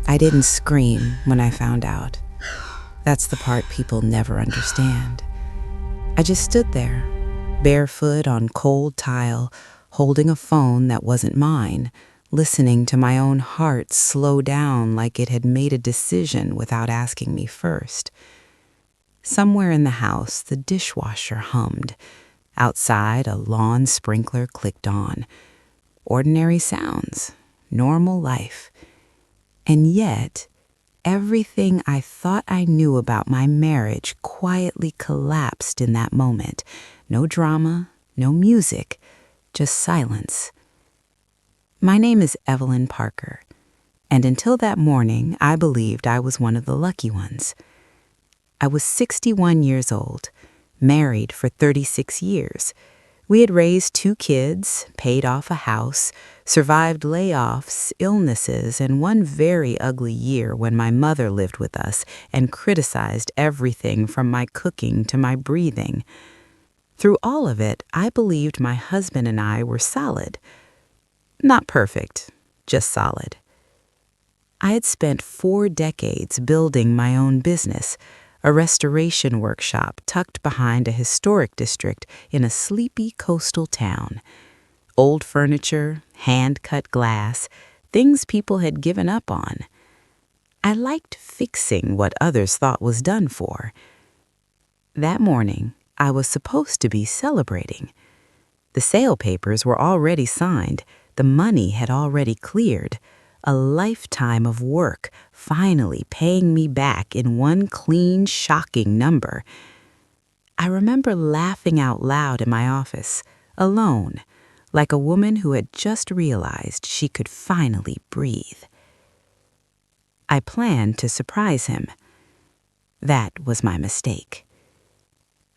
I didn't scream when I found out. That's the part people never understand. I just stood there, barefoot on cold tile, holding a phone that wasn't mine, listening to my own heart slow down like it had made a decision without asking me first. Somewhere in the house, the dishwasher hummed. Outside, a lawn sprinkler clicked on. Ordinary sounds, normal life. And yet, everything I thought I knew about my marriage quietly collapsed in that moment. No drama, no music, just silence. My name is Evelyn Parker, and until that morning, I believed I was one of the lucky ones. I was 61 years old, married for 36 years. We had raised 2 kids, paid off a house, survived layoffs, illnesses, and one very ugly year when my mother lived with us and criticized everything from my cooking to my breathing. Through all of it, I believed my husband and I were solid. Not perfect, just solid. I had spent 4 decades building my own business, a restoration workshop tucked behind a historic district in a sleepy coastal town. Old furniture, hand-cut glass, things people had given up on. I liked fixing what others thought was done for. That morning, I was supposed to be celebrating. The sale papers were already signed, the money had already cleared. A lifetime of work finally paying me back in one clean, shocking number. I remember laughing out loud in my office, alone, like a woman who had just realized she could finally breathe. I planned to surprise him. That was my mistake.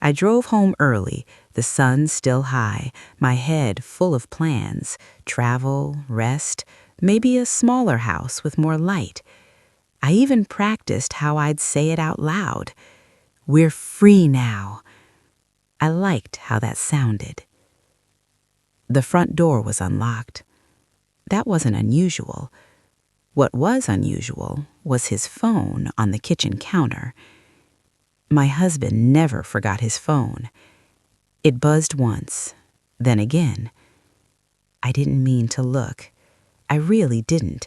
I drove home early, the sun still high, my head full of plans, travel, rest, maybe a smaller house with more light. I even practiced how I'd say it out loud. We're free now. I liked how that sounded. The front door was unlocked. That wasn't unusual. What was unusual was his phone on the kitchen counter. My husband never forgot his phone. It buzzed once, then again. I didn't mean to look. I really didn't.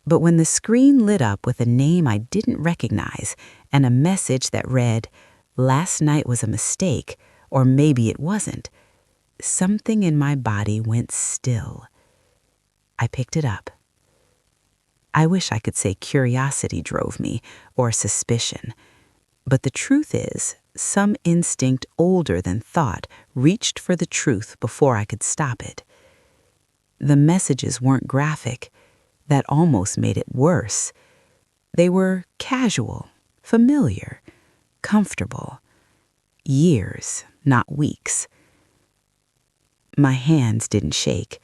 But when the screen lit up with a name I didn't recognize and a message that read, "Last night was a mistake," or maybe it wasn't, something in my body went still. I picked it up. I wish I could say curiosity drove me, or suspicion. But the truth is, some instinct older than thought reached for the truth before I could stop it. The messages weren't graphic. That almost made it worse. They were casual, familiar, comfortable. Years, not weeks. My hands didn't shake.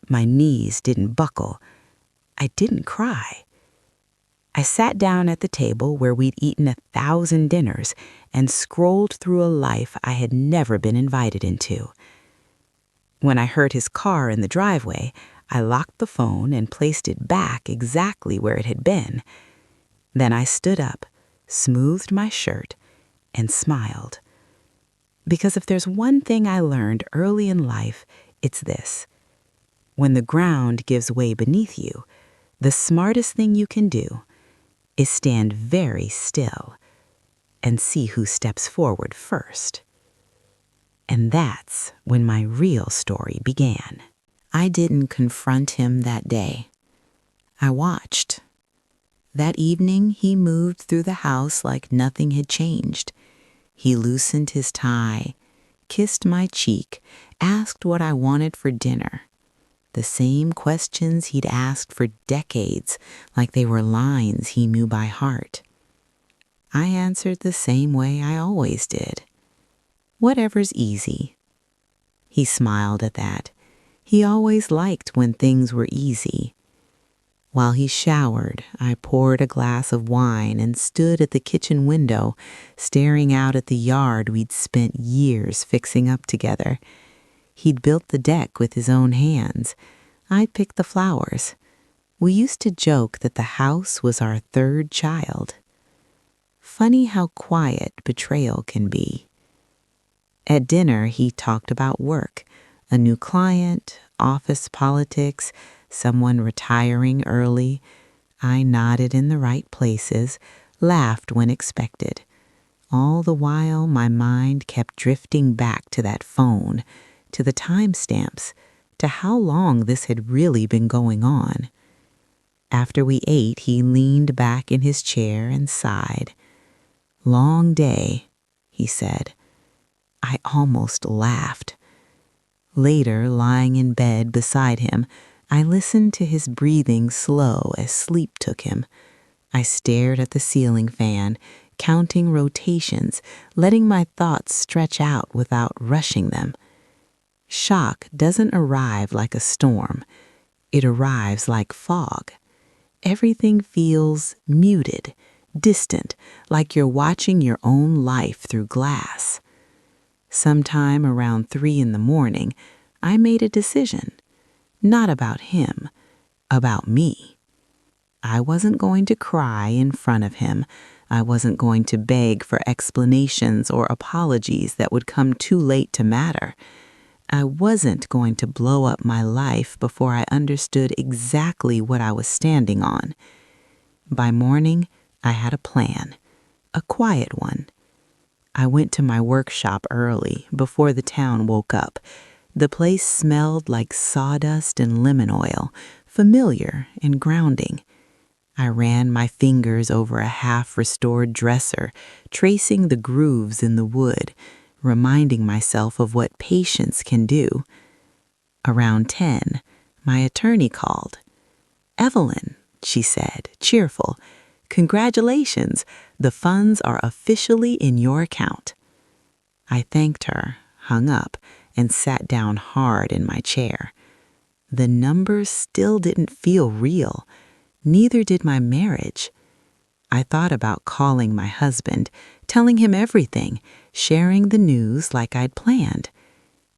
My knees didn't buckle. I didn't cry. I sat down at the table where we'd eaten 1,000 dinners and scrolled through a life I had never been invited into. When I heard his car in the driveway, I locked the phone and placed it back exactly where it had been. Then I stood up, smoothed my shirt, and smiled. Because if there's one thing I learned early in life, it's this. When the ground gives way beneath you, the smartest thing you can do is stand very still and see who steps forward first. And that's when my real story began. I didn't confront him that day. I watched. That evening, he moved through the house like nothing had changed. He loosened his tie, kissed my cheek, asked what I wanted for dinner. The same questions he'd asked for decades, like they were lines he knew by heart. I answered the same way I always did. Whatever's easy. He smiled at that. He always liked when things were easy. While he showered, I poured a glass of wine and stood at the kitchen window, staring out at the yard we'd spent years fixing up together. He'd built the deck with his own hands. I'd picked the flowers. We used to joke that the house was our third child. Funny how quiet betrayal can be. At dinner, he talked about work, a new client, office politics, someone retiring early. I nodded in the right places, laughed when expected. All the while, my mind kept drifting back to that phone, to the timestamps, to how long this had really been going on. After we ate, he leaned back in his chair and sighed. "Long day," he said. I almost laughed. Later, lying in bed beside him, I listened to his breathing slow as sleep took him. I stared at the ceiling fan, counting rotations, letting my thoughts stretch out without rushing them. Shock doesn't arrive like a storm. It arrives like fog. Everything feels muted, distant, like you're watching your own life through glass. Sometime around 3 in the morning, I made a decision. Not about him, about me. I wasn't going to cry in front of him. I wasn't going to beg for explanations or apologies that would come too late to matter. I wasn't going to blow up my life before I understood exactly what I was standing on. By morning, I had a plan, a quiet one. I went to my workshop early, before the town woke up. The place smelled like sawdust and lemon oil, familiar and grounding. I ran my fingers over a half-restored dresser, tracing the grooves in the wood, reminding myself of what patience can do. Around 10, my attorney called. "Evelyn," she said, cheerful, "congratulations, the funds are officially in your account." I thanked her, hung up, and sat down hard in my chair. The numbers still didn't feel real. Neither did my marriage. I thought about calling my husband, telling him everything, sharing the news like I'd planned.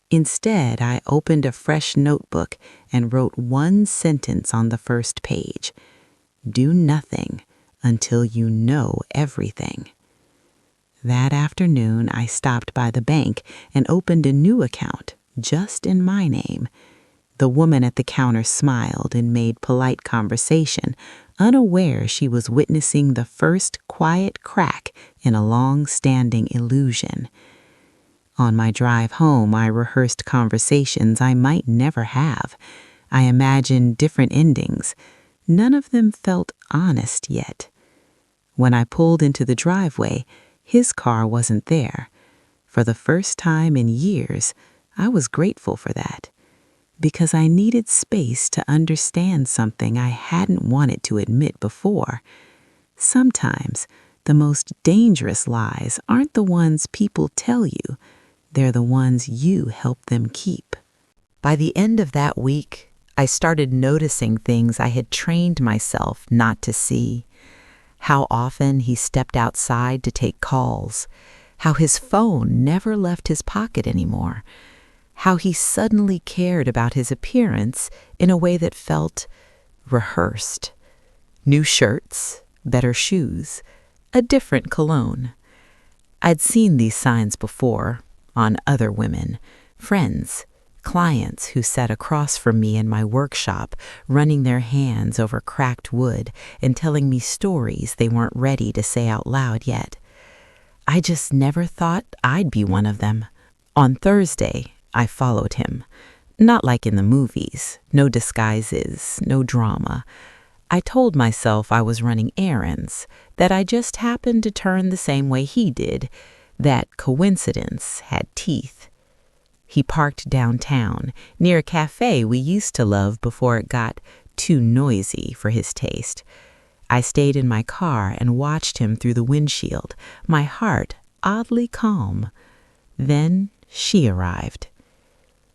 Instead, I opened a fresh notebook and wrote one sentence on the first page. "Do nothing until you know everything." That afternoon, I stopped by the bank and opened a new account, just in my name. The woman at the counter smiled and made polite conversation, unaware she was witnessing the first quiet crack in a long-standing illusion. On my drive home, I rehearsed conversations I might never have. I imagined different endings. None of them felt honest yet. When I pulled into the driveway, his car wasn't there. For the first time in years, I was grateful for that, because I needed space to understand something I hadn't wanted to admit before. Sometimes, the most dangerous lies aren't the ones people tell you. They're the ones you help them keep. By the end of that week, I started noticing things I had trained myself not to see. How often he stepped outside to take calls. How his phone never left his pocket anymore. How he suddenly cared about his appearance in a way that felt rehearsed. New shirts, better shoes, a different cologne. I'd seen these signs before, on other women, friends, clients who sat across from me in my workshop, running their hands over cracked wood and telling me stories they weren't ready to say out loud yet. I just never thought I'd be one of them. On Thursday, I followed him. Not like in the movies, no disguises, no drama. I told myself I was running errands, that I just happened to turn the same way he did, that coincidence had teeth. He parked downtown, near a cafe we used to love before it got too noisy for his taste. I stayed in my car and watched him through the windshield, my heart oddly calm. Then she arrived.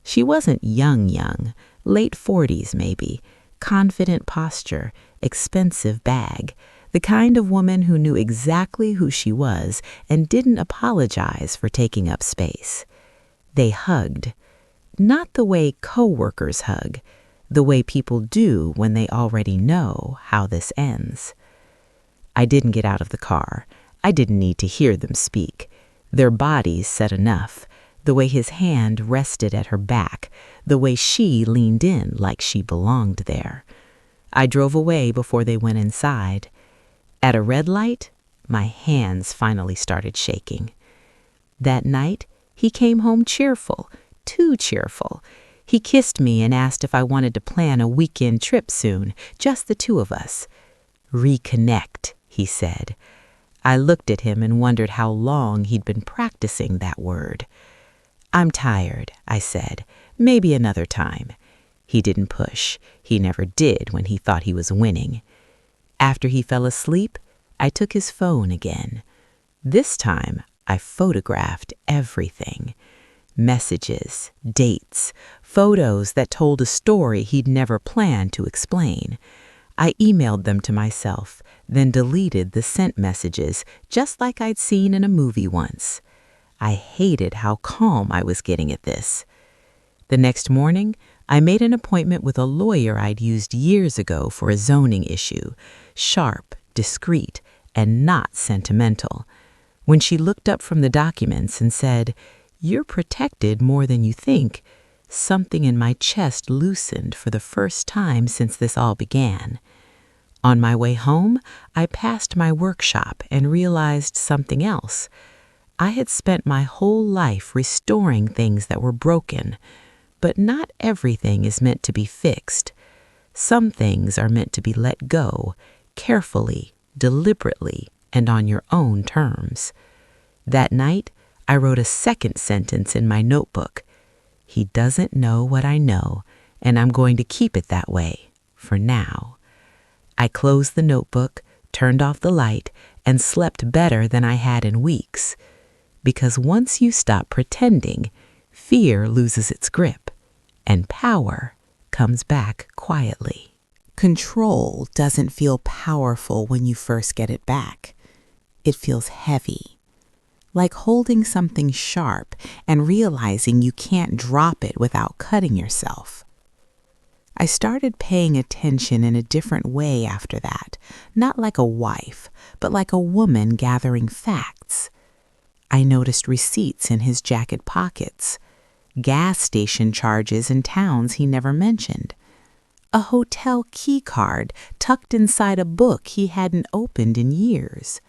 She wasn't young, late 40s maybe, confident posture, expensive bag, the kind of woman who knew exactly who she was and didn't apologize for taking up space. They hugged. Not the way co-workers hug. the way people do when they already know how this ends. I didn't get out of the car. I didn't need to hear them speak. Their bodies said enough. The way his hand rested at her back, the way she leaned in like she belonged there. I drove away before they went inside. At a red light, my hands finally started shaking. That night, he came home cheerful, too cheerful. He kissed me and asked if I wanted to plan a weekend trip soon, just the two of us. Reconnect, he said. I looked at him and wondered how long he'd been practicing that word. I'm tired, I said. Maybe another time. He didn't push. He never did when he thought he was winning. After he fell asleep, I took his phone again. This time, I photographed everything. Messages, dates, photos that told a story he'd never planned to explain. I emailed them to myself, then deleted the sent messages just like I'd seen in a movie once. I hated how calm I was getting at this. The next morning, I made an appointment with a lawyer I'd used years ago for a zoning issue, sharp, discreet, and not sentimental. When she looked up from the documents and said, "You're protected more than you think," something in my chest loosened for the first time since this all began. On my way home, I passed my workshop and realized something else. I had spent my whole life restoring things that were broken, but not everything is meant to be fixed. Some things are meant to be let go, carefully, deliberately, and on your own terms. That night, I wrote a second sentence in my notebook. He doesn't know what I know, and I'm going to keep it that way, for now. I closed the notebook, turned off the light, and slept better than I had in weeks. Because once you stop pretending, fear loses its grip, and power comes back quietly. Control doesn't feel powerful when you first get it back. It feels heavy, like holding something sharp and realizing you can't drop it without cutting yourself. I started paying attention in a different way after that, not like a wife, but like a woman gathering facts. I noticed receipts in his jacket pockets, gas station charges in towns he never mentioned, a hotel key card tucked inside a book he hadn't opened in years.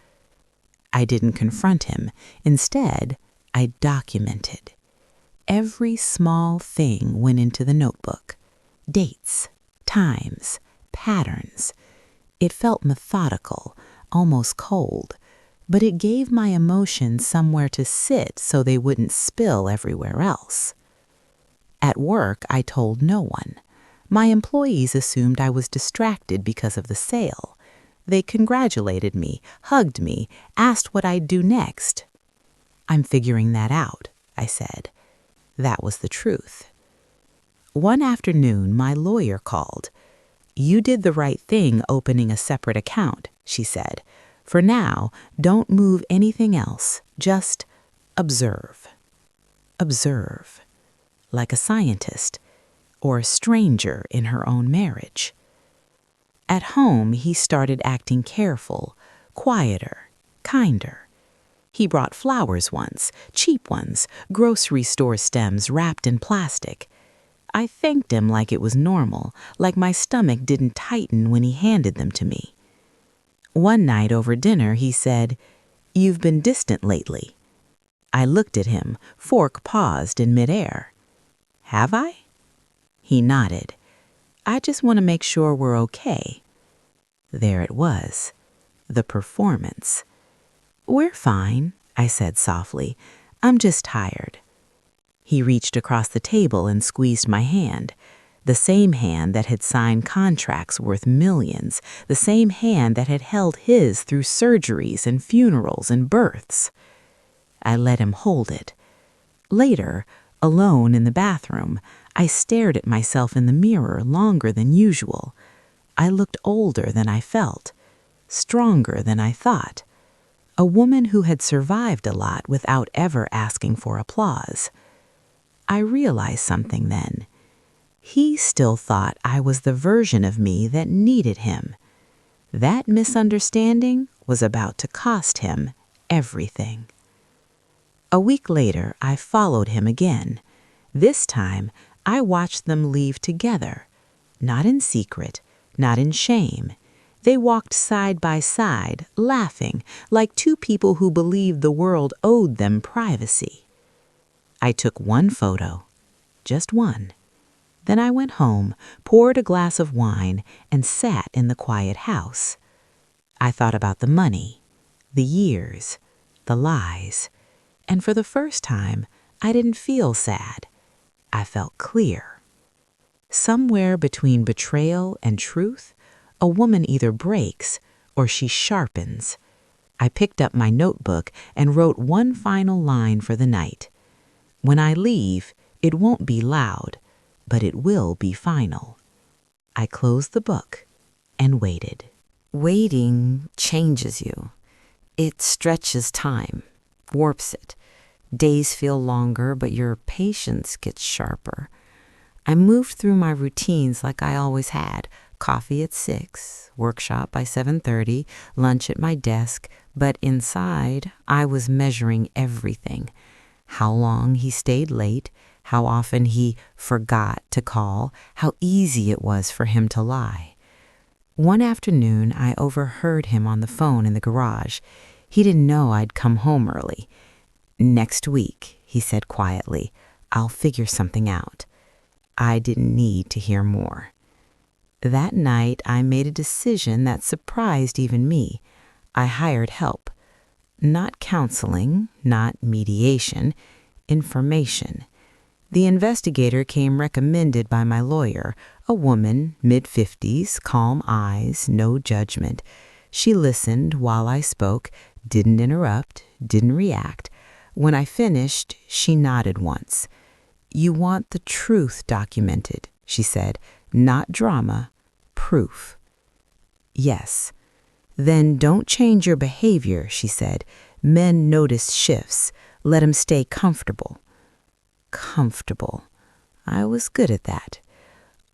I didn't confront him. Instead, I documented. Every small thing went into the notebook. Dates, times, patterns. It felt methodical, almost cold, but it gave my emotions somewhere to sit so they wouldn't spill everywhere else. At work, I told no one. My employees assumed I was distracted because of the sale. They congratulated me, hugged me, asked what I'd do next. I'm figuring that out, I said. That was the truth. One afternoon, my lawyer called. You did the right thing opening a separate account, she said. For now, don't move anything else. Just observe. Observe. Like a scientist or a stranger in her own marriage. At home, he started acting careful, quieter, kinder. He brought flowers once, cheap ones, grocery store stems wrapped in plastic. I thanked him like it was normal, like my stomach didn't tighten when he handed them to me. One night over dinner, he said, "You've been distant lately." I looked at him, fork paused in midair. Have I? He nodded. I just want to make sure we're okay. There it was, the performance. We're fine, I said softly. I'm just tired. He reached across the table and squeezed my hand, the same hand that had signed contracts worth millions, the same hand that had held his through surgeries and funerals and births. I let him hold it. Later, alone in the bathroom, I stared at myself in the mirror longer than usual. I looked older than I felt, stronger than I thought. A woman who had survived a lot without ever asking for applause. I realized something then. He still thought I was the version of me that needed him. That misunderstanding was about to cost him everything. A week later, I followed him again. This time, I watched them leave together. Not in secret, not in shame. They walked side by side, laughing, like two people who believed the world owed them privacy. I took one photo, just one. Then I went home, poured a glass of wine, and sat in the quiet house. I thought about the money, the years, the lies, and for the first time, I didn't feel sad. I felt clear. Somewhere between betrayal and truth, a woman either breaks or she sharpens. I picked up my notebook and wrote one final line for the night. When I leave, it won't be loud, but it will be final. I closed the book and waited. Waiting changes you. It stretches time, warps it. Days feel longer, but your patience gets sharper. I moved through my routines like I always had. Coffee at 6, workshop by 7:30, lunch at my desk, but inside I was measuring everything. How long he stayed late, how often he forgot to call, how easy it was for him to lie. One afternoon, I overheard him on the phone in the garage. He didn't know I'd come home early. "Next week," he said quietly, "I'll figure something out." I didn't need to hear more. That night, I made a decision that surprised even me. I hired help. Not counseling, not mediation, information. The investigator came recommended by my lawyer, a woman, mid-50s, calm eyes, no judgment. She listened while I spoke, didn't interrupt, didn't react. When I finished, she nodded once. "You want the truth documented," she said, "not drama, proof." "Yes." "Then don't change your behavior," she said. "Men notice shifts. Let 'em stay comfortable." Comfortable. I was good at that.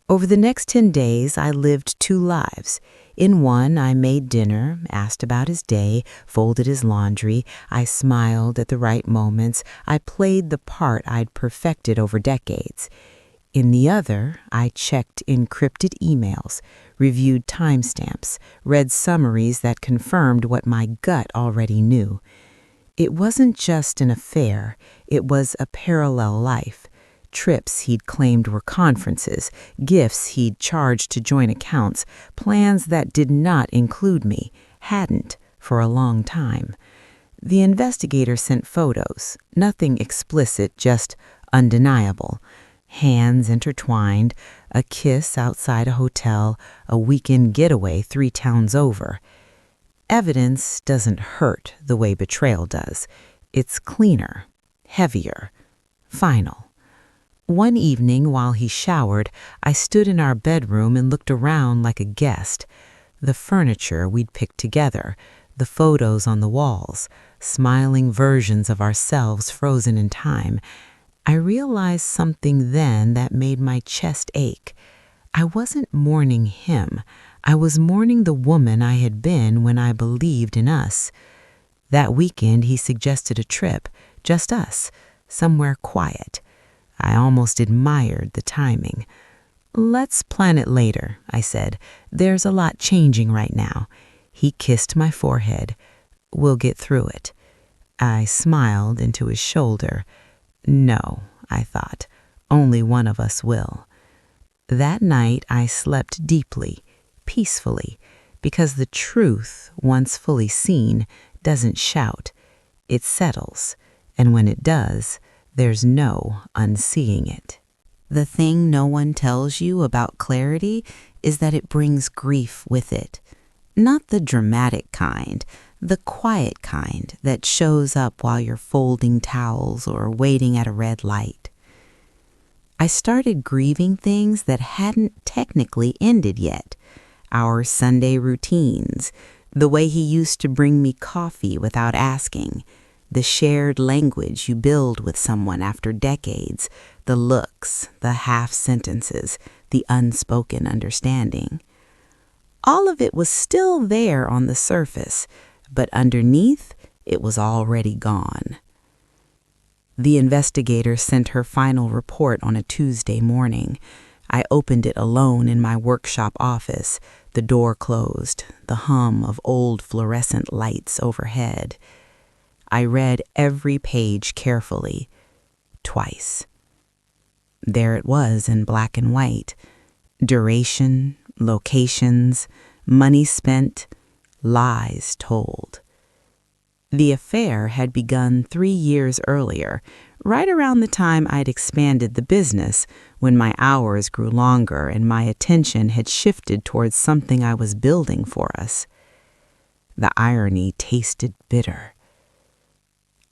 Over the next 10 days, I lived 2 lives. In one, I made dinner, asked about his day, folded his laundry. I smiled at the right moments. I played the part I'd perfected over decades. In the other, I checked encrypted emails, reviewed timestamps, read summaries that confirmed what my gut already knew. It wasn't just an affair, it was a parallel life. Trips he'd claimed were conferences, gifts he'd charged to joint accounts, plans that did not include me, hadn't for a long time. The investigator sent photos, nothing explicit, just undeniable. Hands intertwined, a kiss outside a hotel, a weekend getaway 3 towns over. Evidence doesn't hurt the way betrayal does. It's cleaner, heavier, final. One evening while he showered, I stood in our bedroom and looked around like a guest. The furniture we'd picked together, the photos on the walls, smiling versions of ourselves frozen in time. I realized something then that made my chest ache. I wasn't mourning him. I was mourning the woman I had been when I believed in us. That weekend, he suggested a trip, just us, somewhere quiet. I almost admired the timing. "Let's plan it later," I said. "There's a lot changing right now." He kissed my forehead. "We'll get through it." I smiled into his shoulder. No, I thought, only one of us will. That night I slept deeply, peacefully, because the truth, once fully seen, doesn't shout. It settles, and when it does, there's no unseeing it. The thing no one tells you about clarity is that it brings grief with it. Not the dramatic kind, the quiet kind that shows up while you're folding towels or waiting at a red light. I started grieving things that hadn't technically ended yet. Our Sunday routines, the way he used to bring me coffee without asking, the shared language you build with someone after decades, the looks, the half sentences, the unspoken understanding. All of it was still there on the surface, but underneath, it was already gone. The investigator sent her final report on a Tuesday morning. I opened it alone in my workshop office, the door closed, the hum of old fluorescent lights overhead. I read every page carefully, twice. There it was in black and white. Duration, locations, money spent, lies told. The affair had begun 3 years earlier, right around the time I'd expanded the business, when my hours grew longer and my attention had shifted towards something I was building for us. The irony tasted bitter.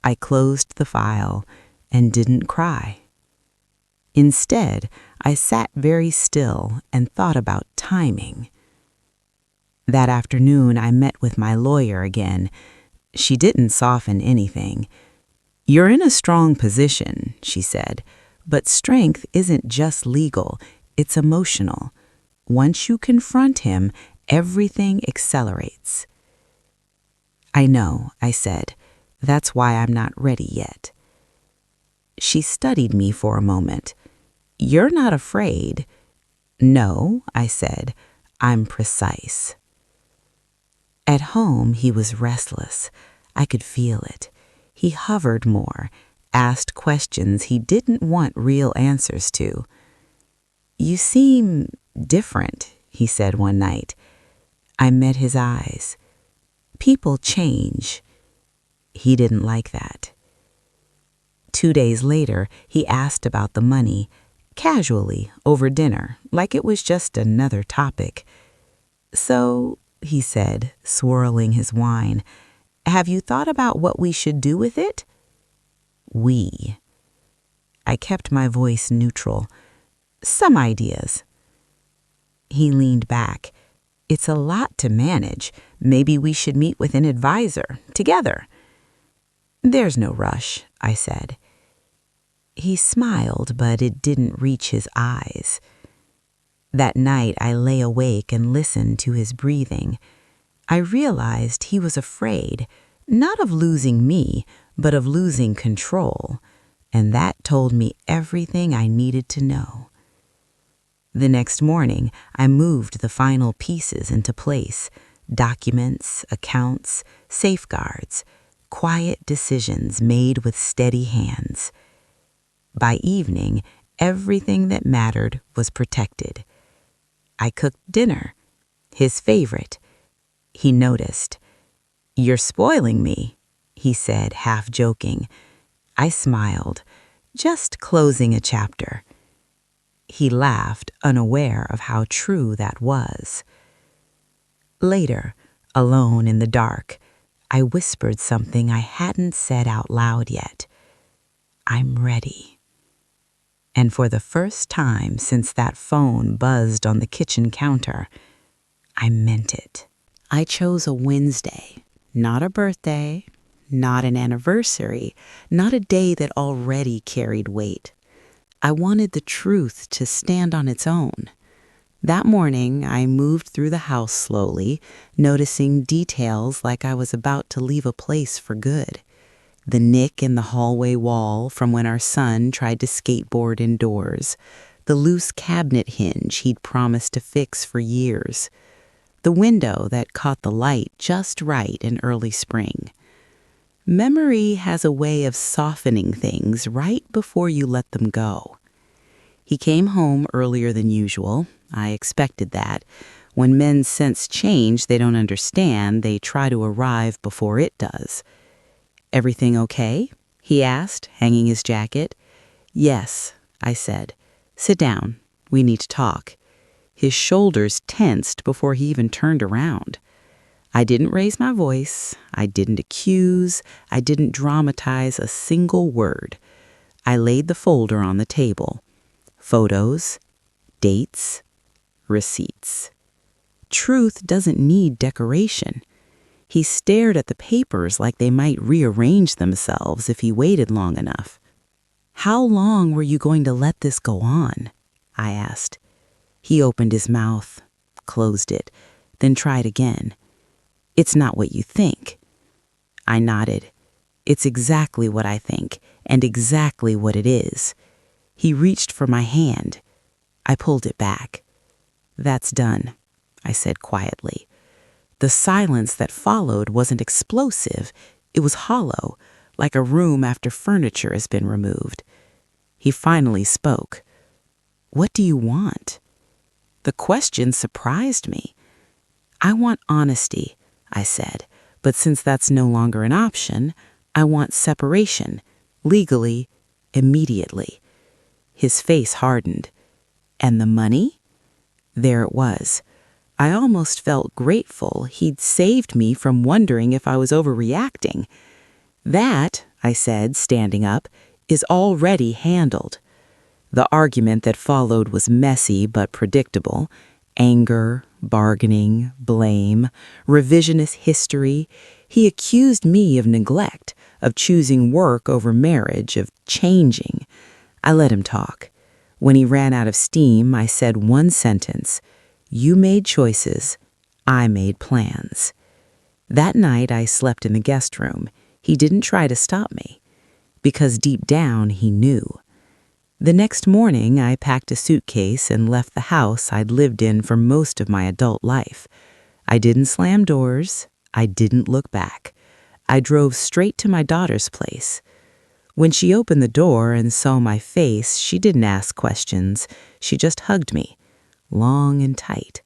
I closed the file and didn't cry. Instead, I sat very still and thought about timing. That afternoon, I met with my lawyer again. She didn't soften anything. "You're in a strong position," she said, "but strength isn't just legal, it's emotional. Once you confront him, everything accelerates." "I know," I said. "That's why I'm not ready yet." She studied me for a moment. "You're not afraid." "No," I said. "I'm precise." At home, he was restless. I could feel it. He hovered more, asked questions he didn't want real answers to. "You seem different," he said one night. I met his eyes. "People change." He didn't like that. 2 days later, he asked about the money, casually, over dinner, like it was just another topic. "So," he said, swirling his wine, "have you thought about what we should do with it?" "We." I kept my voice neutral. "Some ideas." He leaned back. "It's a lot to manage. Maybe we should meet with an advisor, together." "There's no rush," I said. He smiled, but it didn't reach his eyes. That night, I lay awake and listened to his breathing. I realized he was afraid, not of losing me, but of losing control, and that told me everything I needed to know. The next morning, I moved the final pieces into place: documents, accounts, safeguards, quiet decisions made with steady hands. By evening, everything that mattered was protected. I cooked dinner, his favorite. He noticed. "You're spoiling me," he said, half joking. I smiled, just closing a chapter. He laughed, unaware of how true that was. Later, alone in the dark, I whispered something I hadn't said out loud yet. "I'm ready." And for the first time since that phone buzzed on the kitchen counter, I meant it. I chose a Wednesday, not a birthday, not an anniversary, not a day that already carried weight. I wanted the truth to stand on its own. That morning, I moved through the house slowly, noticing details like I was about to leave a place for good. The nick in the hallway wall from when our son tried to skateboard indoors, the loose cabinet hinge he'd promised to fix for years, the window that caught the light just right in early spring. Memory has a way of softening things right before you let them go. He came home earlier than usual. I expected that. When men sense change they don't understand, they try to arrive before it does. "Everything okay?" he asked, hanging his jacket. "Yes," I said. "Sit down. We need to talk." His shoulders tensed before he even turned around. I didn't raise my voice. I didn't accuse. I didn't dramatize a single word. I laid the folder on the table. Photos, dates, receipts. Truth doesn't need decoration. He stared at the papers like they might rearrange themselves if he waited long enough. How long were you going to let this go on? I asked. He opened his mouth, closed it, then tried again. It's not what you think. I nodded. It's exactly what I think, and exactly what it is. He reached for my hand. I pulled it back. That's done, I said quietly. The silence that followed wasn't explosive. It was hollow, like a room after furniture has been removed. He finally spoke. What do you want? The question surprised me. I want honesty, I said, but since that's no longer an option, I want separation, legally, immediately. His face hardened. And the money? There it was. I almost felt grateful he'd saved me from wondering if I was overreacting. That, I said, standing up, is already handled. The argument that followed was messy but predictable. Anger, bargaining, blame, revisionist history. He accused me of neglect, of choosing work over marriage, of changing. I let him talk. When he ran out of steam, I said one sentence. You made choices. I made plans. That night, I slept in the guest room. He didn't try to stop me, because deep down, he knew. The next morning, I packed a suitcase and left the house I'd lived in for most of my adult life. I didn't slam doors. I didn't look back. I drove straight to my daughter's place. When she opened the door and saw my face, she didn't ask questions. She just hugged me, long and tight.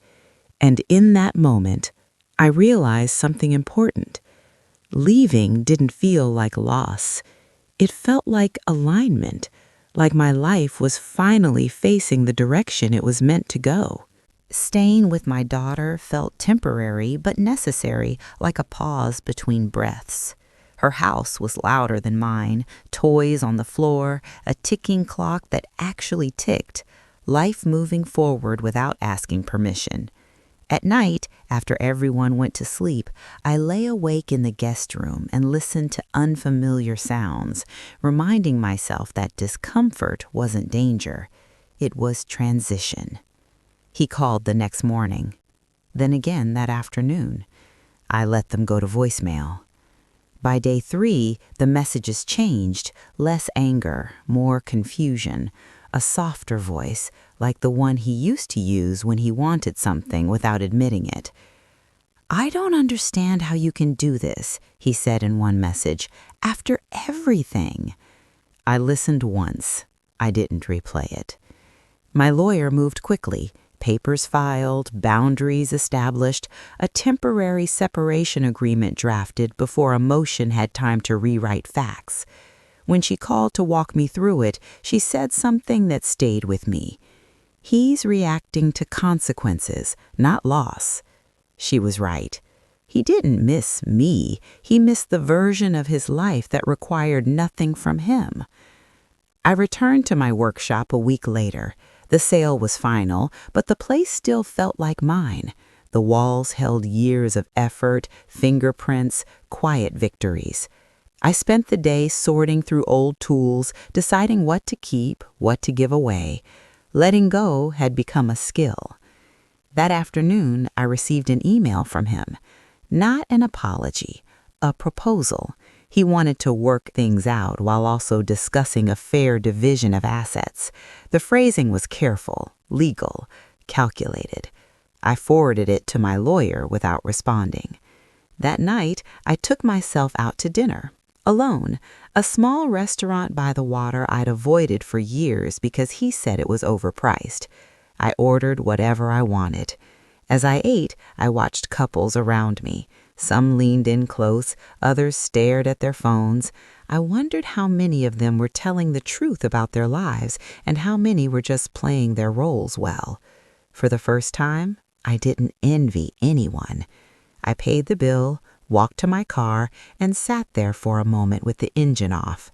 And in that moment, I realized something important. Leaving didn't feel like loss. It felt like alignment, like my life was finally facing the direction it was meant to go. Staying with my daughter felt temporary but necessary, like a pause between breaths. Her house was louder than mine, toys on the floor, a ticking clock that actually ticked, life moving forward without asking permission. At night, after everyone went to sleep, I lay awake in the guest room and listened to unfamiliar sounds, reminding myself that discomfort wasn't danger. It was transition. He called the next morning, then again that afternoon. I let them go to voicemail. By day 3, the messages changed, less anger, more confusion, a softer voice, like the one he used to use when he wanted something without admitting it. I don't understand how you can do this, he said in one message, after everything. I listened once. I didn't replay it. My lawyer moved quickly. Papers filed, boundaries established, a temporary separation agreement drafted before a motion had time to rewrite facts. When she called to walk me through it, she said something that stayed with me. He's reacting to consequences, not loss. She was right. He didn't miss me. He missed the version of his life that required nothing from him. I returned to my workshop a week later. The sale was final, but the place still felt like mine. The walls held years of effort, fingerprints, quiet victories. I spent the day sorting through old tools, deciding what to keep, what to give away. Letting go had become a skill. That afternoon, I received an email from him. Not an apology, a proposal. He wanted to work things out while also discussing a fair division of assets. The phrasing was careful, legal, calculated. I forwarded it to my lawyer without responding. That night, I took myself out to dinner, alone, a small restaurant by the water I'd avoided for years because he said it was overpriced. I ordered whatever I wanted. As I ate, I watched couples around me. Some leaned in close, others stared at their phones. I wondered how many of them were telling the truth about their lives and how many were just playing their roles well. For the first time, I didn't envy anyone. I paid the bill, walked to my car, and sat there for a moment with the engine off.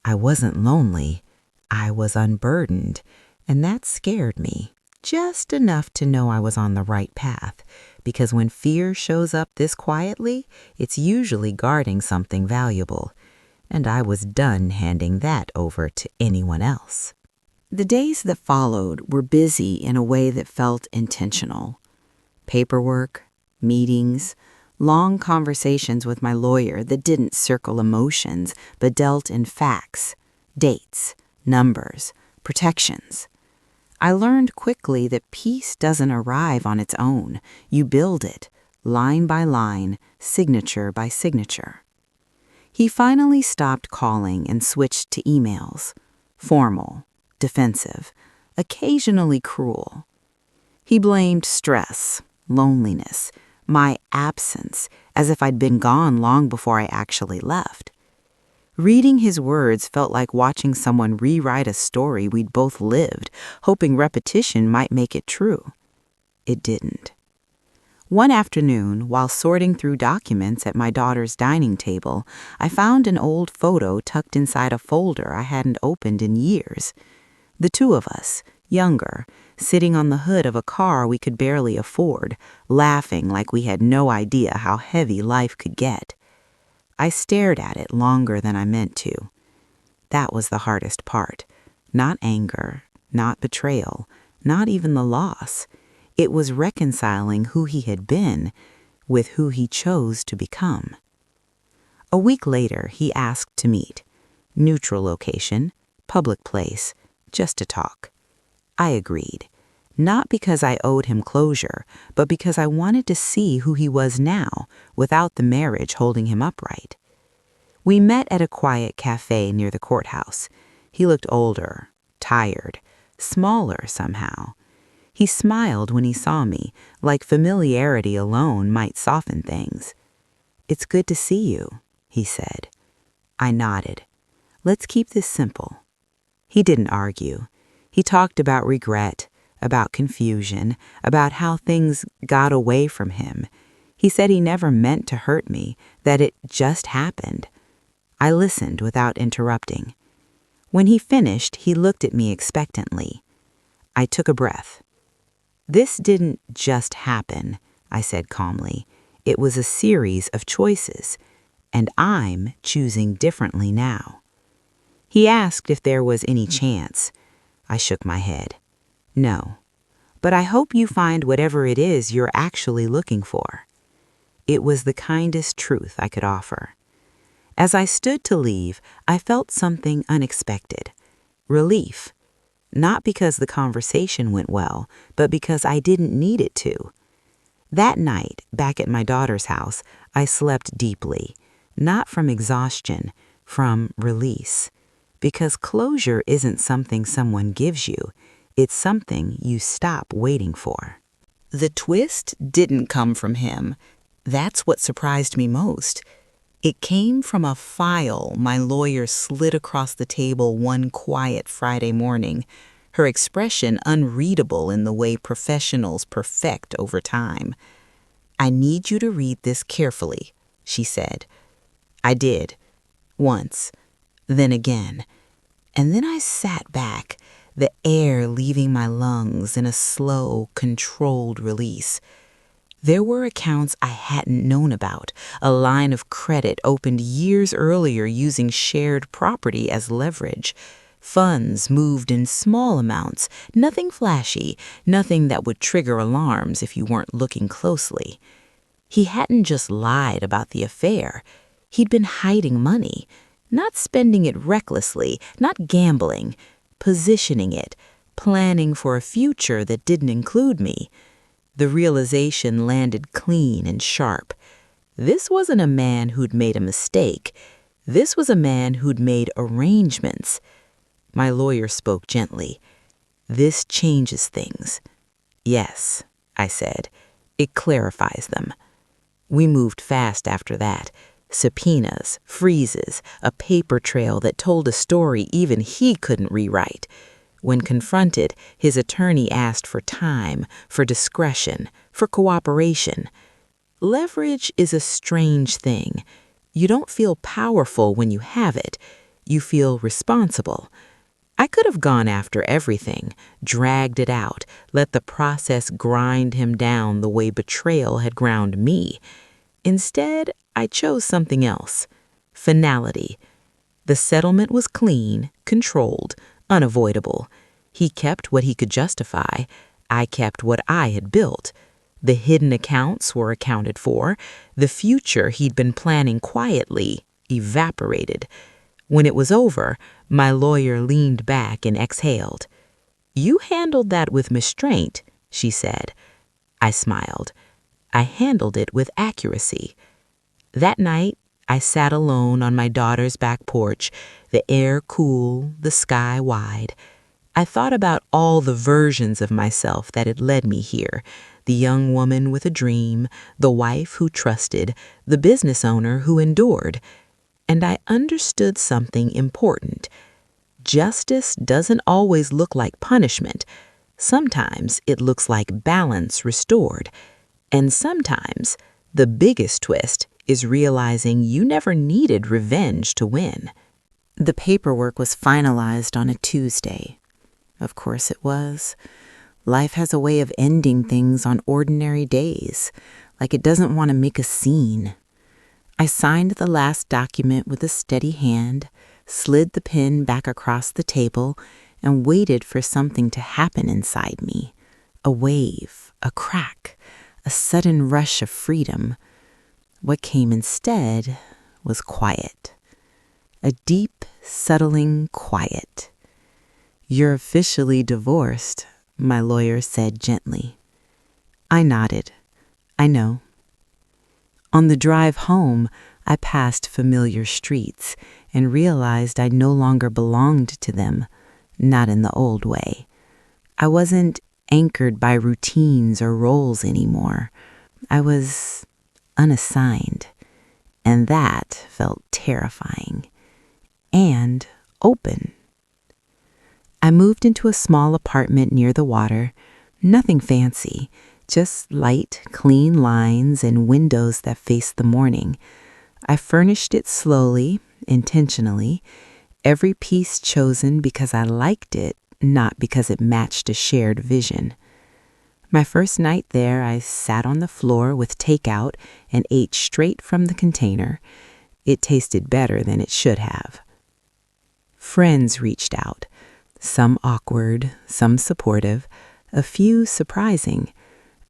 I wasn't lonely. I was unburdened, and that scared me. Just enough to know I was on the right path, because when fear shows up this quietly, it's usually guarding something valuable. and I was done handing that over to anyone else. The days that followed were busy in a way that felt intentional. Paperwork, meetings, long conversations with my lawyer that didn't circle emotions but dealt in facts, dates, numbers, protections. I learned quickly that peace doesn't arrive on its own. You build it, line by line, signature by signature. He finally stopped calling and switched to emails, formal, defensive, occasionally cruel. He blamed stress, loneliness, my absence, as if I'd been gone long before I actually left. Reading his words felt like watching someone rewrite a story we'd both lived, hoping repetition might make it true. It didn't. One afternoon, while sorting through documents at my daughter's dining table, I found an old photo tucked inside a folder I hadn't opened in years. The two of us, younger, sitting on the hood of a car we could barely afford, laughing like we had no idea how heavy life could get. I stared at it longer than I meant to. That was the hardest part. Not anger, not betrayal, not even the loss. It was reconciling who he had been with who he chose to become. A week later, he asked to meet. Neutral location, public place, just to talk. I agreed, not because I owed him closure, but because I wanted to see who he was now, without the marriage holding him upright. We met at a quiet cafe near the courthouse. He looked older, tired, smaller somehow. He smiled when he saw me, like familiarity alone might soften things. "It's good to see you," he said. I nodded. "Let's keep this simple." He didn't argue. He talked about regret, about confusion, about how things got away from him. He said he never meant to hurt me, that it just happened. I listened without interrupting. When he finished, he looked at me expectantly. I took a breath. "This didn't just happen," I said calmly. "It was a series of choices, and I'm choosing differently now." He asked if there was any chance. I shook my head. "No, but I hope you find whatever it is you're actually looking for." It was the kindest truth I could offer. As I stood to leave, I felt something unexpected. Relief. Not because the conversation went well, but because I didn't need it to. That night, back at my daughter's house, I slept deeply, not from exhaustion, from release. Because closure isn't something someone gives you, it's something you stop waiting for. The twist didn't come from him. That's what surprised me most. It came from a file my lawyer slid across the table one quiet Friday morning, her expression unreadable in the way professionals perfect over time. "I need you to read this carefully," she said. I did. Once. Then again. And then I sat back, the air leaving my lungs in a slow, controlled release. There were accounts I hadn't known about, a line of credit opened years earlier using shared property as leverage. Funds moved in small amounts, nothing flashy, nothing that would trigger alarms if you weren't looking closely. He hadn't just lied about the affair. He'd been hiding money, not spending it recklessly, not gambling, positioning it, planning for a future that didn't include me. The realization landed clean and sharp. This wasn't a man who'd made a mistake. This was a man who'd made arrangements. My lawyer spoke gently. "This changes things." "Yes," I said. "It clarifies them." We moved fast after that. Subpoenas, freezes, a paper trail that told a story even he couldn't rewrite. When confronted, his attorney asked for time, for discretion, for cooperation. Leverage is a strange thing. You don't feel powerful when you have it. You feel responsible. I could have gone after everything, dragged it out, let the process grind him down the way betrayal had ground me. Instead, I chose something else. Finality. The settlement was clean, controlled, unavoidable. He kept what he could justify. I kept what I had built. The hidden accounts were accounted for. The future he'd been planning quietly evaporated. When it was over, my lawyer leaned back and exhaled. "You handled that with restraint," she said. I smiled. "I handled it with accuracy." That night, I sat alone on my daughter's back porch, the air cool, the sky wide. I thought about all the versions of myself that had led me here, the young woman with a dream, the wife who trusted, the business owner who endured. And I understood something important. Justice doesn't always look like punishment. Sometimes it looks like balance restored. And sometimes the biggest twist is realizing you never needed revenge to win. The paperwork was finalized on a Tuesday. Of course it was. Life has a way of ending things on ordinary days, like it doesn't want to make a scene. I signed the last document with a steady hand, slid the pen back across the table, and waited for something to happen inside me. A wave, a crack, a sudden rush of freedom. What came instead was quiet. A deep, settling quiet. "You're officially divorced," my lawyer said gently. I nodded. "I know." On the drive home, I passed familiar streets and realized I no longer belonged to them, not in the old way. I wasn't anchored by routines or roles anymore. I was unassigned, and that felt terrifying and open. I moved into a small apartment near the water, nothing fancy, just light, clean lines and windows that faced the morning. I furnished it slowly, intentionally, every piece chosen because I liked it, not because it matched a shared vision. My first night there, I sat on the floor with takeout and ate straight from the container. It tasted better than it should have. Friends reached out, some awkward, some supportive, a few surprising.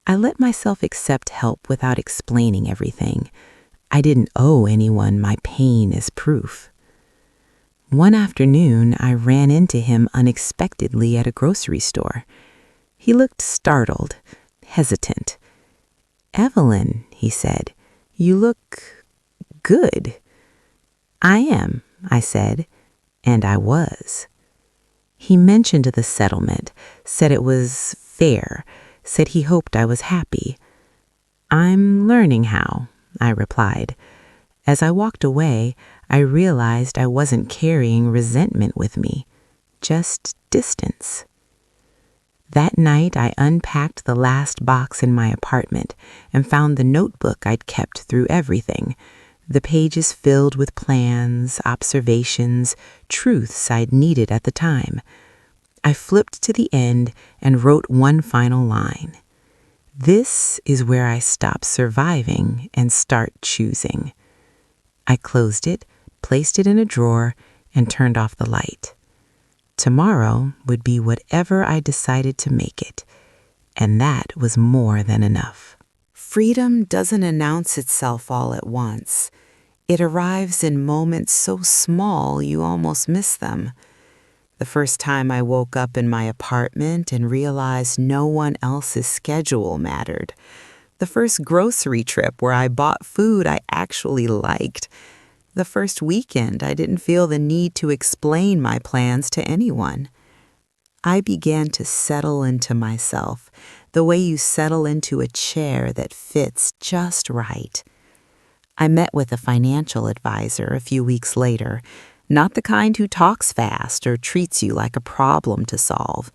I let myself accept help without explaining everything. I didn't owe anyone my pain as proof. One afternoon, I ran into him unexpectedly at a grocery store. He looked startled, hesitant. "Evelyn," he said, "you look good." "I am," I said, and I was. He mentioned the settlement, said it was fair, said he hoped I was happy. "I'm learning how," I replied. As I walked away, I realized I wasn't carrying resentment with me, just distance. That night, I unpacked the last box in my apartment and found the notebook I'd kept through everything, the pages filled with plans, observations, truths I'd needed at the time. I flipped to the end and wrote one final line. "This is where I stop surviving and start choosing." I closed it, placed it in a drawer, and turned off the light. Tomorrow would be whatever I decided to make it, and that was more than enough. Freedom doesn't announce itself all at once. It arrives in moments so small you almost miss them. The first time I woke up in my apartment and realized no one else's schedule mattered. The first grocery trip where I bought food I actually liked. The first weekend I didn't feel the need to explain my plans to anyone. I began to settle into myself, the way you settle into a chair that fits just right. I met with a financial advisor a few weeks later, not the kind who talks fast or treats you like a problem to solve.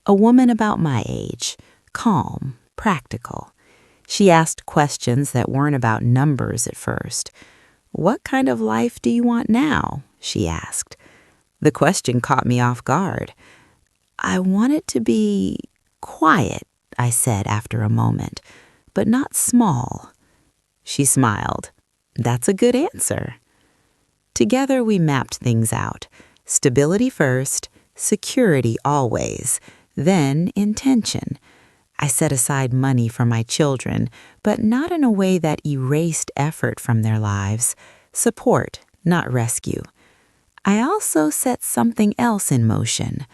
A woman about my age, calm, practical. She asked questions that weren't about numbers at first. "What kind of life do you want now?" she asked. The question caught me off guard. "I want it to be quiet," I said after a moment, "but not small." She smiled. "That's a good answer." Together we mapped things out. Stability first, security always, then intention. I set aside money for my children, but not in a way that erased effort from their lives. Support, not rescue. I also set something else in motion.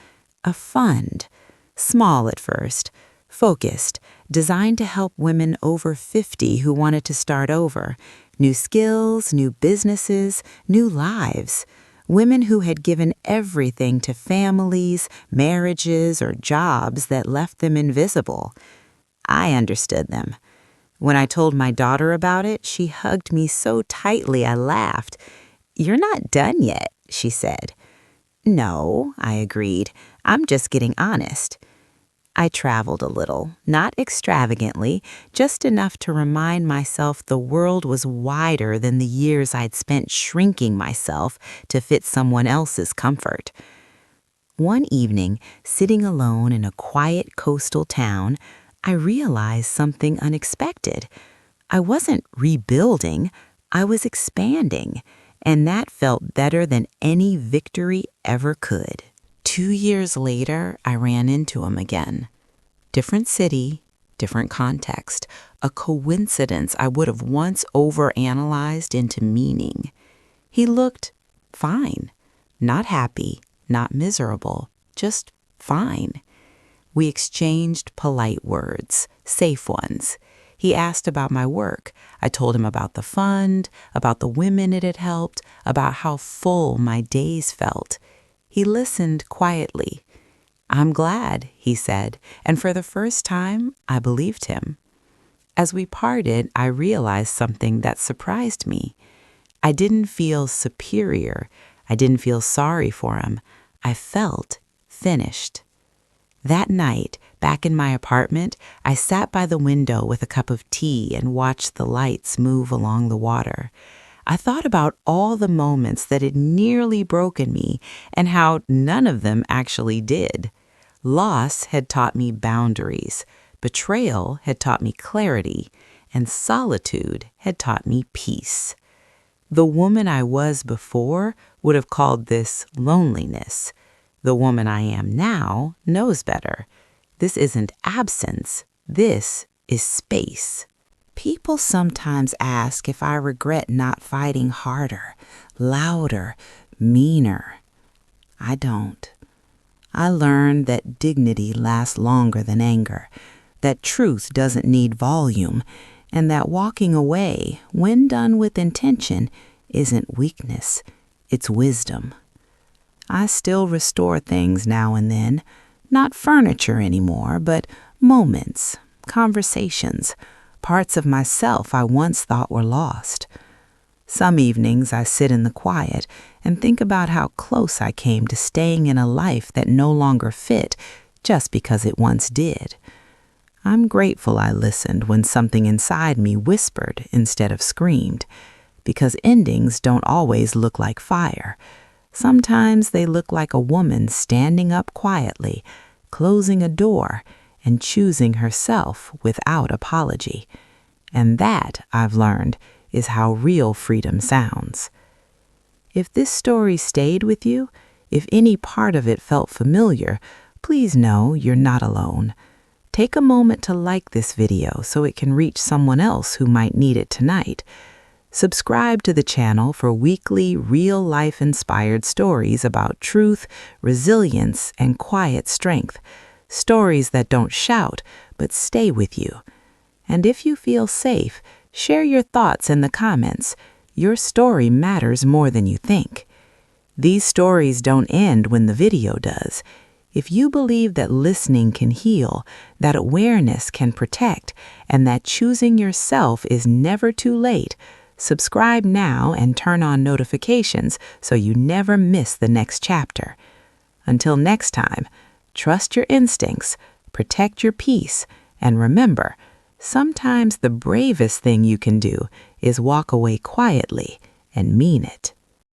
A fund. Small at first, focused, designed to help women over 50 who wanted to start over. New skills, new businesses, new lives. Women who had given everything to families, marriages, or jobs that left them invisible. I understood them. When I told my daughter about it, she hugged me so tightly I laughed. "You're not done yet," she said. "No," I agreed. "I'm just getting honest." I traveled a little, not extravagantly, just enough to remind myself the world was wider than the years I'd spent shrinking myself to fit someone else's comfort. One evening, sitting alone in a quiet coastal town, I realized something unexpected. I wasn't rebuilding, I was expanding, and that felt better than any victory ever could. 2 years later, I ran into him again. Different city, different context, a coincidence I would have once overanalyzed into meaning. He looked fine, not happy, not miserable, just fine. We exchanged polite words, safe ones. He asked about my work. I told him about the fund, about the women it had helped, about how full my days felt. He listened quietly. "I'm glad," he said, and for the first time, I believed him. As we parted, I realized something that surprised me. I didn't feel superior. I didn't feel sorry for him. I felt finished. That night, back in my apartment, I sat by the window with a cup of tea and watched the lights move along the water. I thought about all the moments that had nearly broken me and how none of them actually did. Loss had taught me boundaries, betrayal had taught me clarity, and solitude had taught me peace. The woman I was before would have called this loneliness. The woman I am now knows better. This isn't absence, this is space. People sometimes ask if I regret not fighting harder, louder, meaner. I don't. I learned that dignity lasts longer than anger, that truth doesn't need volume, and that walking away, when done with intention, isn't weakness, it's wisdom. I still restore things now and then, not furniture anymore, but moments, conversations, parts of myself I once thought were lost. Some evenings I sit in the quiet and think about how close I came to staying in a life that no longer fit just because it once did. I'm grateful I listened when something inside me whispered instead of screamed, because endings don't always look like fire. Sometimes they look like a woman standing up quietly, closing a door, and choosing herself without apology. And that, I've learned, is how real freedom sounds. If this story stayed with you, if any part of it felt familiar, please know you're not alone. Take a moment to like this video so it can reach someone else who might need it tonight. Subscribe to the channel for weekly, real-life inspired stories about truth, resilience, and quiet strength. Stories that don't shout, but stay with you. And if you feel safe, share your thoughts in the comments. Your story matters more than you think. These stories don't end when the video does. If you believe that listening can heal, that awareness can protect, and that choosing yourself is never too late, subscribe now and turn on notifications so you never miss the next chapter. Until next time, trust your instincts, protect your peace, and remember, sometimes the bravest thing you can do is walk away quietly and mean it.